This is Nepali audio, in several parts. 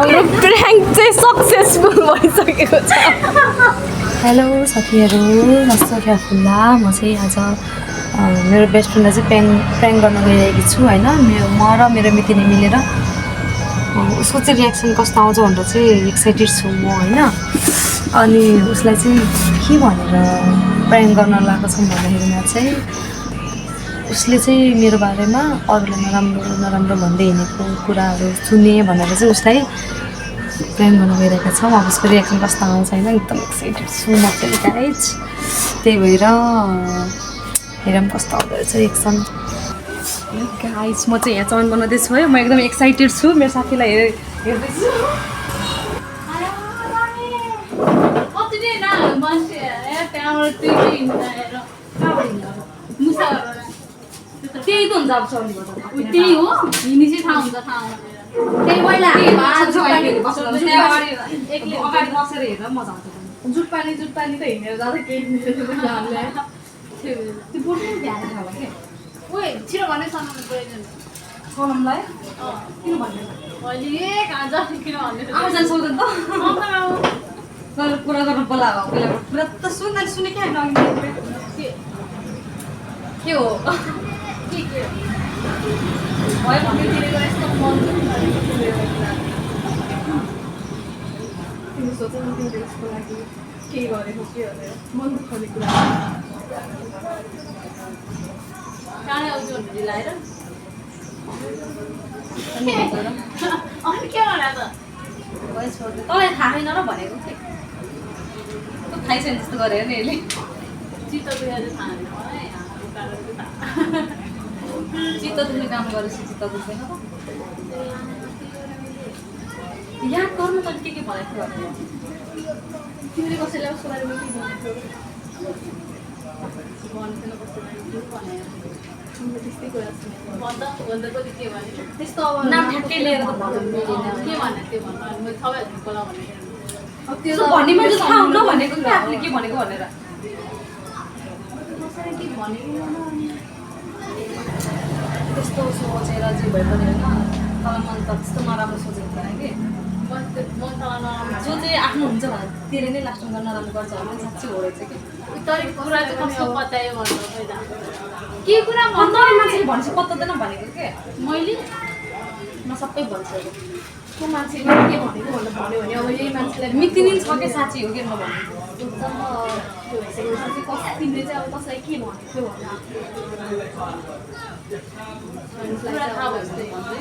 हाम्रो प्र्याङ्क चाहिँ सक्सेसफुल भइसकेको छ। हेलो साथीहरू, कस्तो क्या फुल्ला। म चाहिँ आज मेरो बेस्ट फ्रेन्डलाई चाहिँ प्र्याङ्क गर्न गइरहेकी छु होइन। म र मेरो मितिले मिलेर उसको चाहिँ रियाक्सन कस्तो आउँछ भनेर चाहिँ एक्साइटेड छु म होइन। अनि उसलाई चाहिँ के भनेर प्र्याङ्क गर्न लगाएको छौँ भन्दाखेरिमा चाहिँ उसले चाहिँ मेरो बारेमा अरूलाई नराम्रो भन्दै हिँडेको कुराहरू सुने भनेर चाहिँ उसलाई प्र्याङ्क गर्न गइरहेका छौँ। अब उसको रियाक्सन कस्तो आउँछ होइन, एकदम एक्साइटेड छु म चाहिँ गाइज। त्यही भएर हेरौँ कस्तो आउँदो रहेछ रियाक्सन। गाइज म चाहिँ यहाँ चौन बनाउँदैछु है, म एकदम एक्साइटेड छु। मेरो साथीलाई हेर्दैछु। त्यही त हुन्छ अब चौनी त्यही हो हिँडी चाहिँ थाहा हुन्छ त्यही पहिला अगाडि बसेर हेर्दा मजा आउँछ। जुटपानी त हिँडेर जाँदा केही त्यो बोल्नु ध्यान होला के ओए छिटो भने सनाउनु प्रयोजन सनमलाई किन भन्ने अहिले कहाँ जा किन भन्ने आउँछ सोध्नु त कुरा गर्नु बोला पहिला कुरा त सुने क्या के हो के भयो भन्ने तिमीको यस्तो मन तिमी सोच न तिमीले यसको लागि के गरेको के भनेर मन दुखाउने कुरा कहाँ आउँछ भनेर ढिलाएर अनि के भने त तँलाई थाहा छैन र भनेको के थाहै छैन जस्तो गरेर नि यसले चित्त दुखेर चाहिँ थाहा चित्त दुख्ने काम गरेपछि चित्त दुख्दैन त। याद गर्नु त के भनेको थियो तिमीले कसैलाई उसको बारेमा के भन्थेन त्यस्तै कुरा भन्दा कति के भने त्यस्तो अब नाम ठ्याक्कै लिएर त भन्नु के भने त्यो भन्नु मैले थपाइहाल्नु होला भनेर अब त्यो भन्ने मैले थाहा हुन भनेको कि आफूले के भनेको भनेर कसैले के भनेको त्यस्तो सोचेर जे भए पनि होइन तर मन त त्यस्तो नराम्रो सोचेको थिएन कि जो चाहिँ आफ्नो हुन्छ भने त्यसले नै लास्टमा नराम्रो गर्छ भने साँच्चै हो रहेछ कि तर कुरा चाहिँ कस्तो बतायो भन्नु पहिला के कुरा भन्दा मान्छेले भनेपछि पत्तादैन भनेको के मैले म सबै भन्छु को मान्छेले के भनेको भनेर भन्यो भने अब यही मान्छेलाई मिति नै छ कि साँच्ची हो कि म भनेको तिमीले चाहिँ अब कसैलाई के भनेको थियो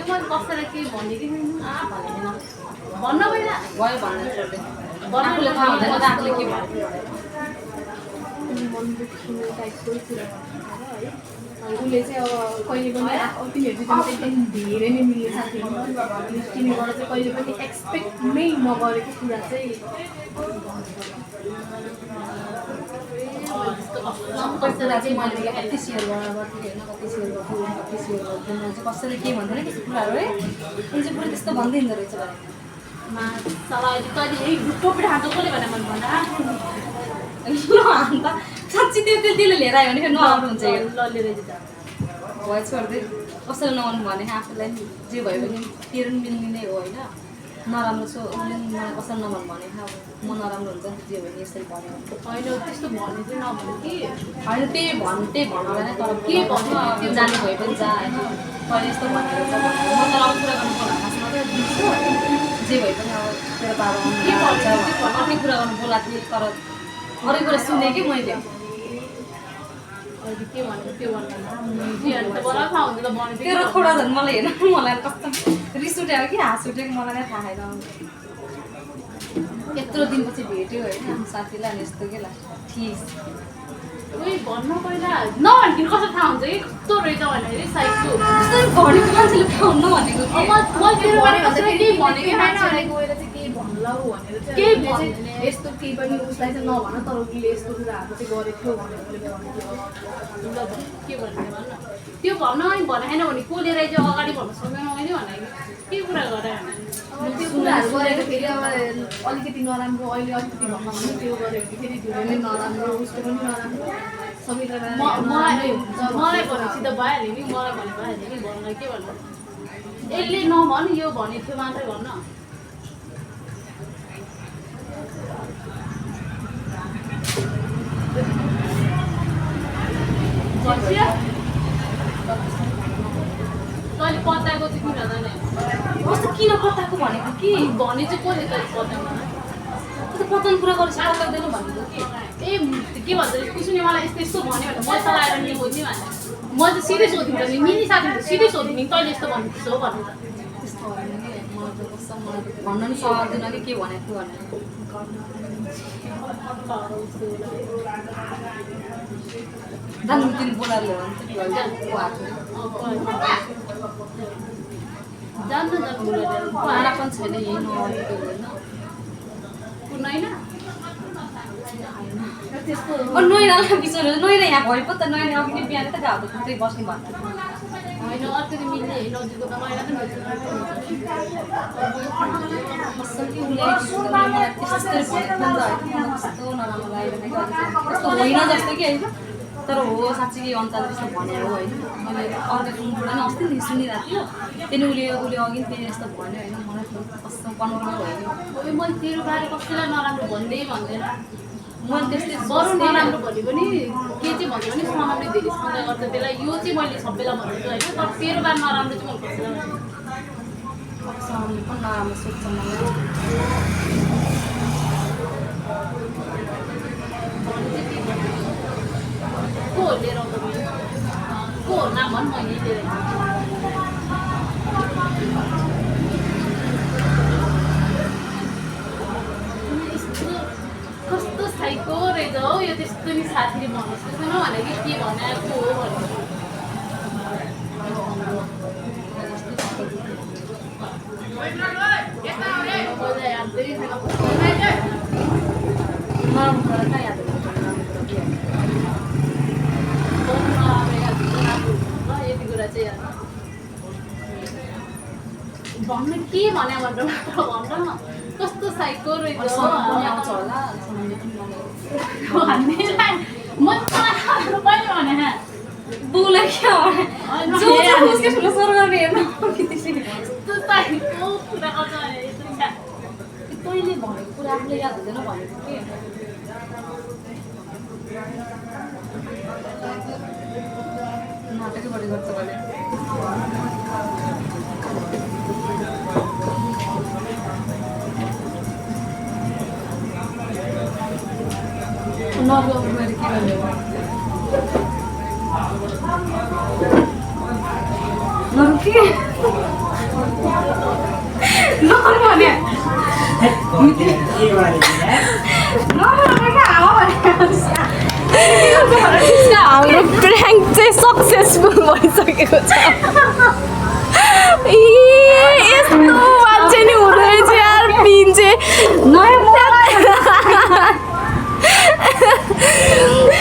मैले कसैलाई के भनेको भन्न पहिला भयो भन्नु आफूले थाहा हुँदैन त आफूले के भन्यो मन दुख्ने टाइपको कुरा है उसले चाहिँ अब कहिले पनि तिमीहरू चाहिँ एकदम धेरै नै मिल्ने साथीहरू तिमीबाट चाहिँ कहिले पनि एक्सपेक्ट नै नगरेको कुरा चाहिँ कसैलाई चाहिँ मैले कति सेयर गर्थेँ होइन कति सेयर गर्थेँ चाहिँ कसैले के भन्दैन त्यस्तो कुराहरू है उनी चाहिँ पुरा त्यस्तो भन्दै हिँड्दो रहेछ भने टोपी हाँटो कसले भने मैले भन्दा अन्त साँच्ची त्यसले लिएर आयो भने फेरि नराम्रो हुन्छ यो लल्ले रहेछ भयो छोड्दै कसैले नगर्नु भने आफूलाई जे भयो भने तेरो पनि मिल्ने नै हो होइन नराम्रो छ उसले मलाई कसैले नभन्नु भने म नराम्रो हुन्छ नि जे भयो भने यसरी भन्यो होइन त्यस्तो भन्ने चाहिँ नभन्नु कि होइन त्यही भन्नुलाई नै तर के भन्नु त्यो जाने भए पनि जा होइन कहिले यस्तो भनेर चाहिँ म त अब कुरा गर्नु पर्ला खासमा त दिन्छु जे भए पनि अब तेरो बाबा के भन्छ कति कुरा गर्नु बोला थिएँ तर अरू कुरा सुने कि मैले के भन्नु त्यो भन्नु तेरो थोडा झन् मलाई हेर मलाई कस्तो रिस उठ्यो कि हाँस उठेको मलाई नै थाहा छैन। यत्रो दिनपछि भेट्यो होइन साथीलाई अनि यस्तो के लाग्छ ठिक उयो भन्नु पहिला नभनिकन कसो थाहा हुन्छ कि कस्तो रहेछ भनेर साइडको भनेको मान्छेले थाहा हुन्न भनेको यस्तो केही पनि उसलाई चाहिँ नभन तर उसले यस्तो कुराहरू चाहिँ गरेको थियो भनेर के भन्ने भन्न त्यो भन्न भनेन भने को लिएर चाहिँ अगाडि भन्नु सक्दैन मैले भने के कुरा गरेँ त्यो कुराहरू गरेको फेरि अब अलिकति नराम्रो अहिले अलिकति भन्नु भने त्यो गऱ्यो भने फेरि धेरै नै नराम्रो उसको पनि नराम्रो मलाई भनेपछि त भइहाल्यो नि मलाई भने भइहाल्यो नि भन्नुलाई के भन्नु यसले नभन यो भनेको थियो मात्रै भन्न भनेको कि भने चाहिँ कसले त पत्याउनु पतन कुरा गरेर पत्याउँदैन भनेको कि ए के भन्छ कुसुले मलाई यस्तो यस्तो भन्यो भने म चलाएर नि बुझ्ने भने म चाहिँ सिधै सोधिदिन्छु नि मिनी साथीले सिधै सोधिदिनु तैँले यस्तो भन्दैछ हो भन्नु त त्यस्तो होइन कि मलाई त कस्तो मलाई भन्न नि सक्दैन कि के भनेको भनेर जानु दिन बोलाएर ल्यायो भने जान्न जानु बोलाएर आएर पनि छैन यही नआएको होइन कुनैन त्यस्तो नैनालाई बिचरा नैना यहाँ भयो पो त नैना अघि नै बिहान त गएको त्यही बस्ने भन्दा होइन अर्को त मिल्ने नजिकको त मैला त कस्तो कि उसले मलाई त्यस्तै भनेको कस्तो नराम्रो लागेन कि त्यस्तो होइन जस्तो कि होइन तर हो साँच्चै कि अन्त त्यस्तो भनेर हो होइन मैले अर्को रुमबाट नि अस्ति नि सुनिरहेको थियो त्यहाँदेखि उसले अघि फेरि यस्तो भन्यो होइन मलाई कस्तो कन्फर्म भयो मैले तेरो बारे कसैलाई नराम्रो भन्दै भन्दैन मैले त्यस्तै बरु नराम्रो भने पनि के चाहिँ भन्यो भने समानले धेरै सन्देह गर्छ त्यसलाई यो चाहिँ मैले सबैलाई भनेको होइन तर तेरो बारे नराम्रो चाहिँ मैले कसैलाई पनि नराम्रो सोध्छ मलाई को लिएर आउँदा को नाम भन् मैले लिएर कस्तो साइको रहेछ हौ यो त्यस्तो नि साथीले भन्नुहोस् त्यसमा भने कि के भनेको हो भने यति कुरा चाहिँ भन्नु के भने भनेर मात्र भन्छ न कस्तो साइको रहेछ आउँछ होला भन्नेलाई म पनि भने बुले क्या उसके ठुलो सर गर्ने हेर्न तैँले भनेको कुरा आफूले याद हुँदैन भनेको के नाटकै बढी गर्छ भने नगएको मैले के गर्ने नरु के नरु भने हाम्रो प्र्याङ्क चाहिँ सक्सेसफुल भइसकेको छ यस्तो मान्छे नि हुँदो रहेछ यार पिन चाहिँ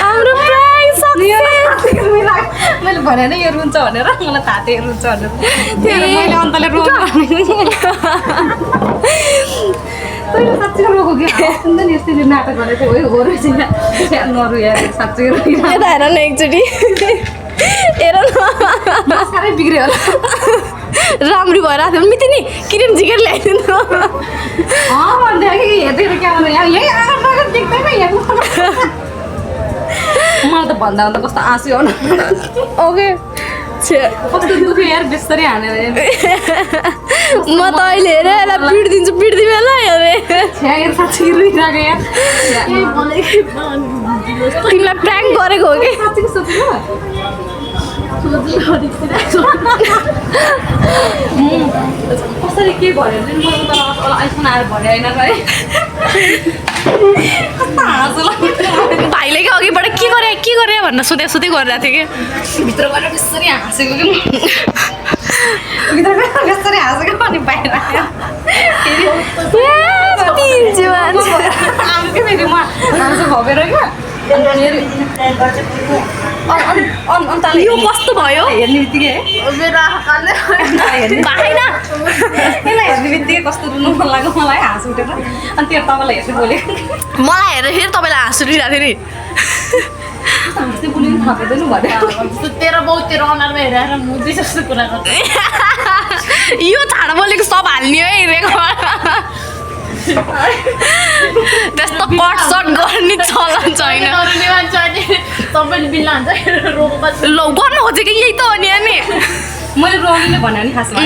हाम्रो प्र्याङ्क सक्सेस मैले भने नि यो रुन्छ भनेर मलाई थाहा थियो रुन्छ भनेर मैले अन्तले रोक्नु तैँले साँच्चै रोको कि सुन्दा नि यस्तै नाटक गरेको हो रहेछ नरु यार साँच्चै यता हेर न एकचोटि हेर न साह्रै बिग्रियो होला राम्री भइरहेको थियो मिति नि क्रिम झिकेर ल्याइदिनु भन्दै कि हेर्दै क्या भने यही आएर देख्दैन हेर्नु मलाई त भन्दा भन्दा कस्तो आँसु आउनु ओके कस्तो दुख्यो यार बेस्तरी हानेर म त अहिले हेरेँ यसलाई पिटिदिन्छु पिटिदिनु हेरेँ छ्याएर साँच्चै रुइरहेको यार तिमीलाई प्र्याङ्क गरेको हो कि साँच्चै सोच्नु कसरी के भन्यो भने मलाई त आइफोन आएर भन्यो होइन है भाइले कि अघिबाट के गरे भनेर सोधे गरिरहेको थियो कि भित्र गएर बेसरी हाँसेको कि भित्र गएर बेसरी हाँसेको अनि बाहिर आयो आएको फेरि म हाँसो भपेर क्या अन्त यो कस्तो भयो हेर्ने बित्तिकै भाइन यसलाई हेर्ने बित्तिकै कस्तो रुनु मन लाग्यो मलाई हाँस उठेर अनि त्यो तपाईँलाई हेर्दै बोलेको मलाई हेरेर फेरि तपाईँलाई हाँस उठिरहेको थियो नि त्यो बोलेको थपेदैन भन्यो तेरो बाउ तेरो अनुहारमा हेरेर मुजी जस्तो कुरा गर्छ यो छाडा बोलेको सब हाल्ने है रेकर्ड त्यस्तो कट सट गर्ने चलन छैन अरूले मान्छे अहिले सबैले बिल्ला हान्छ रोग लौ गर्नु खोजेको यही त हो नि अनि मैले रोनीले भने नि खासमा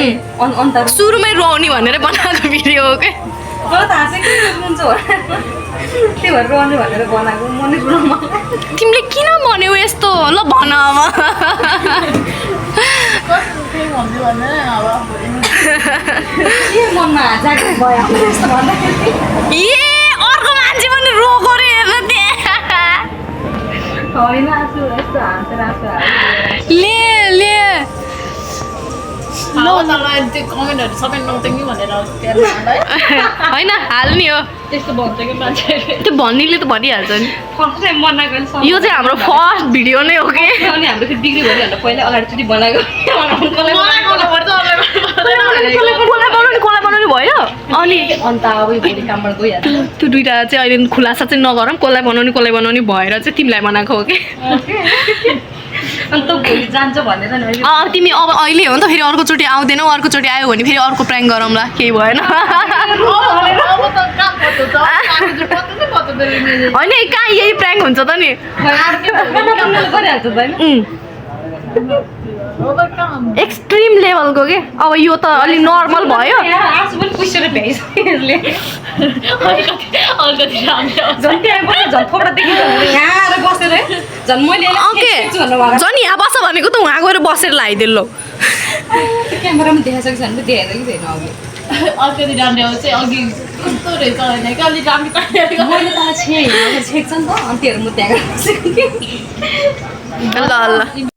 अन्त सुरुमै रोनी भनेर बनाएको भिडियो हो क्या मलाई थाहा छ कि रुन्छ त्यही भएर रोनी भनेर बनाएको म नि रुन मन तिमीले किन भन्यौ यस्तो ल भन अब के मनमा जागे भयो यस्तो भन्दाखेरि ए अर्को मान्छे पनि रोको रे हेर्न त्यहाँ होइन आजु यस्तो हाँसेर आएको ले ले त्यो कमेन्टहरू सबै नौतङ्गी भनेर होइन हाल्ने हो त्यस्तो भन्छ कि मान्छे त्यो भन्नेले त भनिहाल्छ नि फर्स्ट टाइम बनाएको यो चाहिँ हाम्रो फर्स्ट भिडियो नै हो कि अनि हाम्रो फेरि बिक्री भयो भनेर पहिला अगाडिचोटि बनाएको कसलाई बनाउनु भयो अनि अन्त अब यो भोलि कामबाट गइहाल्छ त्यो दुइटा चाहिँ अहिले खुलासा चाहिँ नगरौँ कसलाई बनाउने भएर चाहिँ तिमीलाई बनाएको हो कि अन्त भोलि जान्छ भनेर नि अहिले तिमी अब अहिले हो नि त फेरि अर्कोचोटि आउँदैनौ अर्कोचोटि आयो भने फेरि अर्को प्र्याङ्क गरौँला केही भएन अब त काम पत्तो छ पत्तो होइन कहाँ यही प्र्याङ्क हुन्छ त नि गरिहाल्छ त होइन एक्सट्रिम लेभलको के अब यो त अलिक नर्मल भयो आजु पनि पुसेर भ्याइस यसले अलिकति राम्रो झन् त्यहाँ पनि झन् थोप्रा देखिन्छ यहाँ आएर बसेर झन् मैले ओके झन् यहाँ बस भनेको त उहाँ गएर बसेर लगाइदिनु ल क्यामेरामा देखाइसकेको छ भने त देखाएर कि छैन अघि अलिकति राम्रो चाहिँ अघि कस्तो रहेछ होइन कि अलिक राम्रो पारेको मैले त छेक्छ नि त अनि त्योहरू म त्यहाँ गएर बसेको कि ल ल